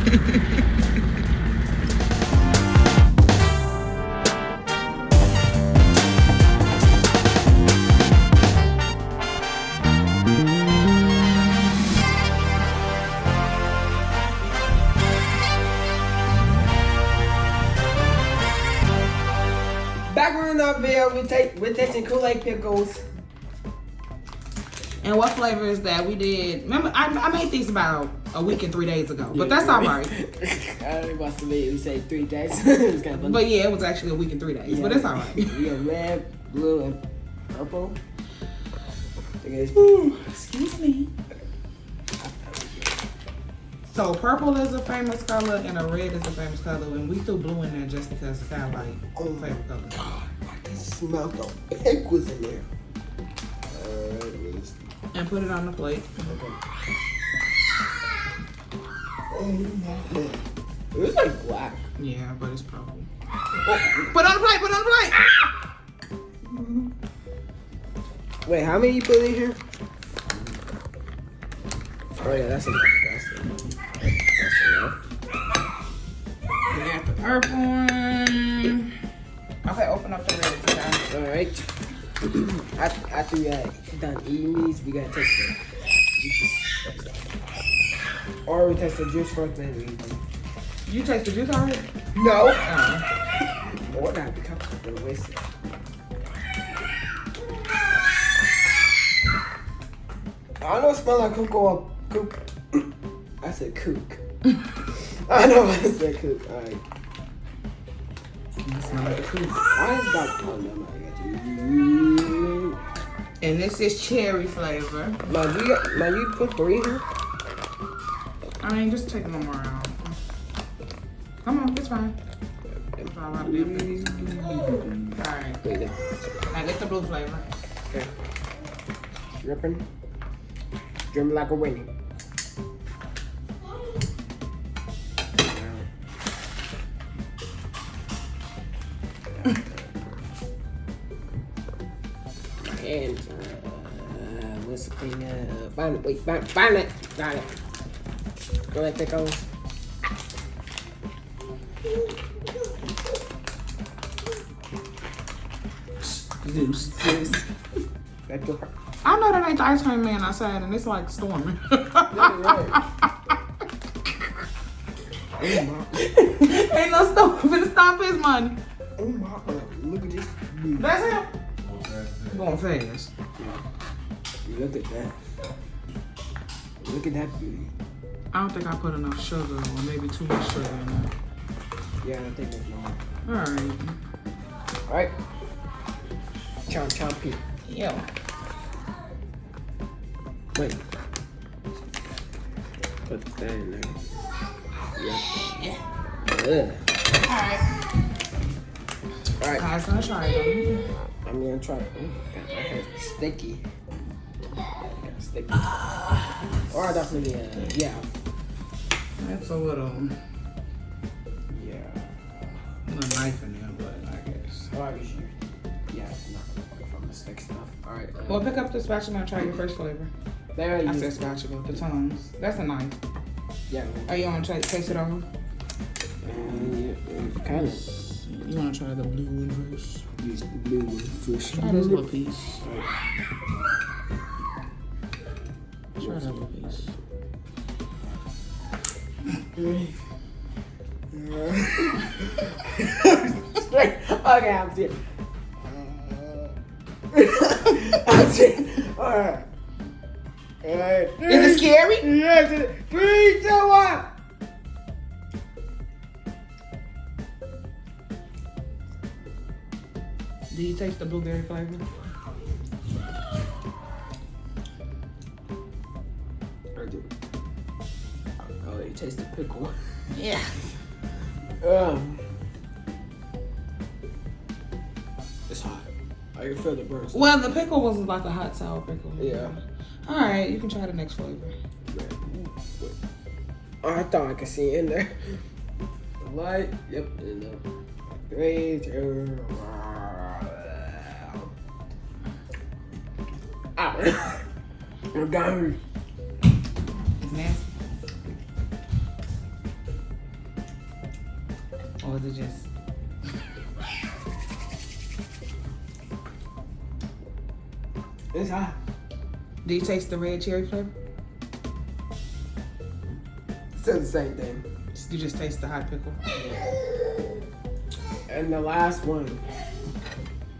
Back on another video, we're testing Kool-Aid pickles. And what flavor is that? We did. Remember, I made these about a week and 3 days ago, but that's all right. I must have made, we say 3 days. It was kind of funny. But yeah, it was actually a week and 3 days, but it's all right. We got red, blue, and purple. Ooh, excuse me. So purple is a famous color and a red is a famous color, and we threw blue in there just because it's kind of like favorite color. God, I can smell the pickles in there. And put it on the plate. Okay. Oh my God. It was like black. Yeah, but it's purple. Oh, put it on the plate, put it on the plate! Ah! Wait, how many you put in here? Oh yeah, that's enough. That's enough. We got the purple one. Okay, open up the red guys. Alright. After we got done eating these, we gotta taste the juice. Or we taste the juice first, then we eat them. You taste the juice already? No! Oh. Or not, because I'm gonna waste it. I know it smells like cocoa. I said kook. I know I said kook. Alright. You smell like a kook. I just got And this is cherry flavor. Man, you put 3 in here? I mean, just take one more out. Come on, it's fine. It's all right. Alright. Now get the blue flavor. Okay. Dripping like a rain. And what's the thing? Find it. Wait, find it. Got it. Go ahead, pickles. Zeus. That's your I know that ain't the ice cream man outside, and it's like storming. Ain't no storm finna stop his money. Oh my God, look at this. That's him. Going fast. Look at that. Look at that beauty. I don't think I put enough sugar or maybe too much sugar in there. Yeah, I think that's normal. Alright. Alright. Chompy. Yeah. Wait. Put that in there. Yeah. Alright. Alright. Guys, gonna try them. I'm gonna try it. God, my hair's sticky. Sticky. Or definitely, yeah. That's a little knife in there, but I guess. Oh, I guess you. Yeah, it's not gonna work from the stick stuff. Alright. Well, pick up the spatula and try your first flavor. There you I said spatula, the tongs. That's a knife. Yeah. Are you want to try to taste it all? Yeah, kind of. You want to try the blue one first? Use the blue one first. Try this little piece. Try that little piece. Okay, I'm serious. I'm serious. Alright. Alright. Is it scary? Yes. 3, 2, 1. Do you taste the blueberry flavor? I do. Oh, you taste the pickle. Yeah. It's hot. I can feel the burn. Well, the pickle was like a hot sour pickle. Yeah. All right, you can try the next flavor. Oh, I thought I could see it in there. The light. Yep. In there. 3, 2, 1. Ow. I'm dying. It's nasty. Or is it just? It's hot. Do you taste the red cherry flavor? Still the same thing. You just taste the hot pickle. And the last one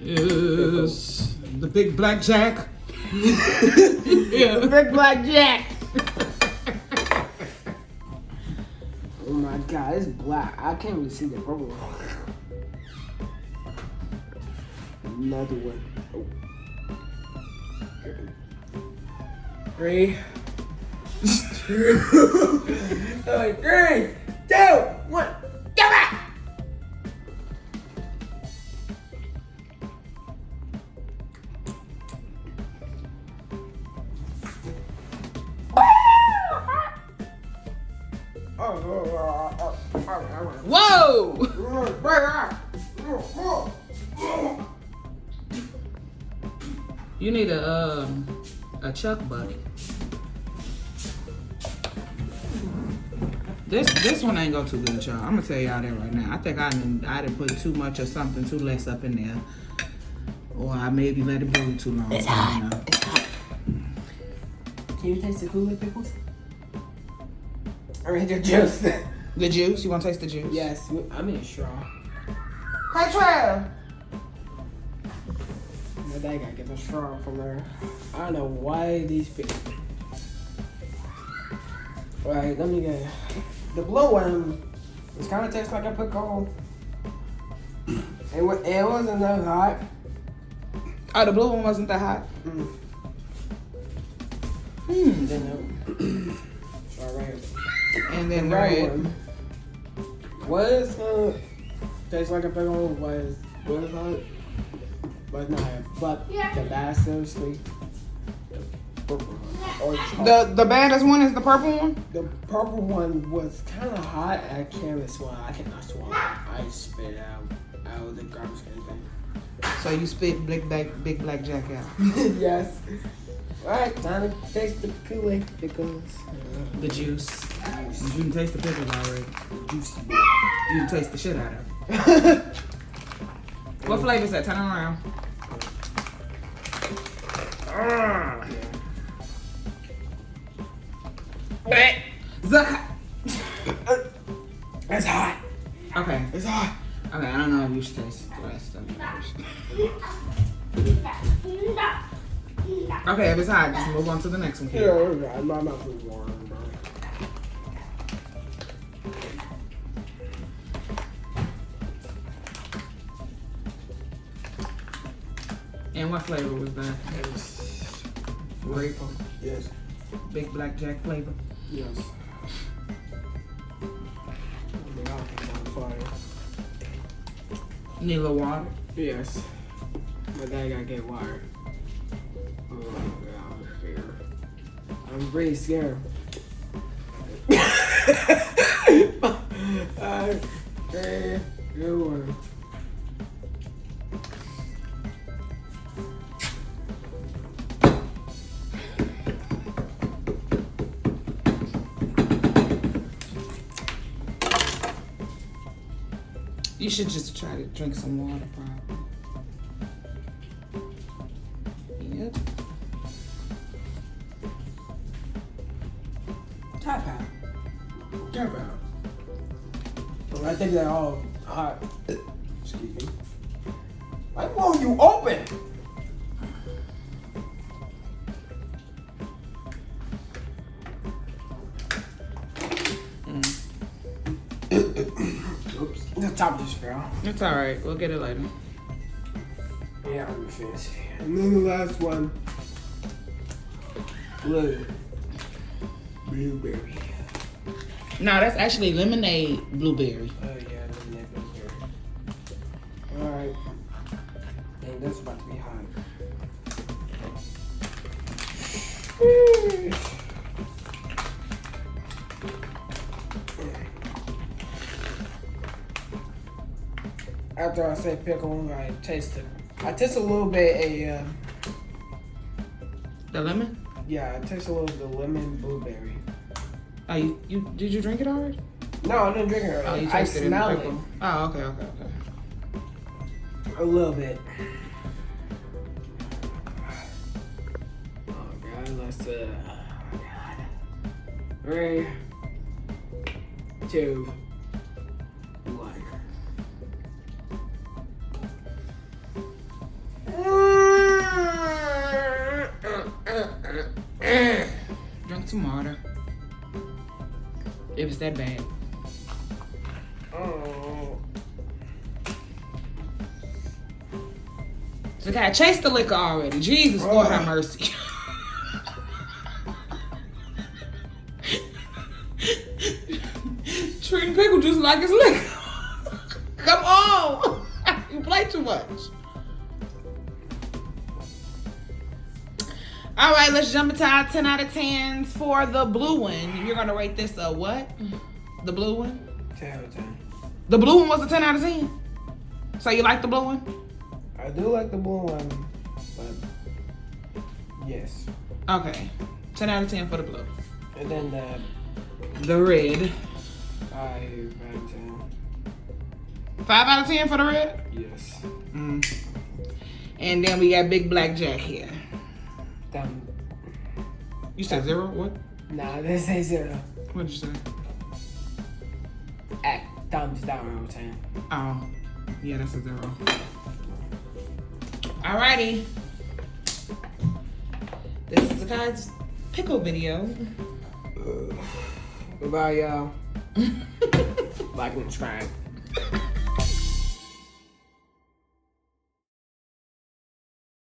is the big black jack. Yeah, the big black jack. Oh my god, it's black. I can't even see the purple one. Another one. Oh. 3, 2, 3, 2, 1, get back! Whoa! You need a chuck bucket. This one ain't go too good, y'all. I'm gonna tell y'all that right now. I think I didn't put too much or something too less up in there, or I maybe let it brew too long. It's hot. It's hot. Can you taste the kool-Aid pickles? Or the juice? The juice? You want to taste the juice? Yes. I'm in a straw. Hey, Trav. My dad gotta get the straw from there. I don't know why these people. Alright, let me get the blue one. It kind of tastes like a pickle. It wasn't that hot. Oh, the blue one wasn't that hot. And then the red one was tastes like a pickle. Was hot, but not. But the last seriously. The baddest one is the purple one? The purple one was kind of hot. I can't swallow. I cannot swallow. I spit it out of the garbage can thing. So you spit big black jack out? Yes. Alright, time to taste the kool-Aid pickles. The juice. You can taste the pickles already. Juicy. You can taste the shit out of it. What flavor is that? Turn it around. It's hot. Okay. It's hot. Okay, I don't know if you should taste the rest of it. Okay, if it's hot, just move on to the next one. Yeah, my mouth is warm, bro. And what flavor was that? Grape. Yes. Big black jack flavor. Yes. Need a little water? Yes. My dad gotta get water. Oh my god, I'm scared. I'm pretty scared. Okay, good one. You should just try to drink some water, probably. Yep. Tap out. Tap out. Well, I think they're all hot. Excuse me. Why won't you open? Oops. The top just fell. It's alright. We'll get it later. Yeah, I'm finished. And then the last one. Blueberry. No, that's actually lemonade blueberry. Oh yeah, lemonade blueberry. Alright. Dang, that's about to be hot. After I say pickle, I taste it. I taste a little bit The lemon? yeah, I taste a little bit of lemon blueberry. Oh, did you drink it already? No, I didn't drink it. Oh, you I tasted it in the smelled pickle. it. Oh, okay. A little bit. Oh God, let's 3, 2, 1. Drink some water. If it's that bad. Oh. So God, chase the liquor already. Jesus, Lord have mercy. Treating pickle juice like it's liquor. Come on. You play too much. All right, let's jump into our 10 out of 10s for the blue one. You're going to rate this a what? The blue one? 10 out of 10. The blue one was a 10 out of 10? So you like the blue one? I do like the blue one, but yes. Okay. 10 out of 10 for the blue. And then The red. 5 out of 10. 5 out of 10 for the red? Yes. And then we got Big Black Jack here. You said 0? What? Nah, this say 0. What did you say? Thumbs down out of 10. Oh. Yeah, that's a 0. Alrighty. This is the guy's pickle video. Goodbye, y'all. Like and subscribe.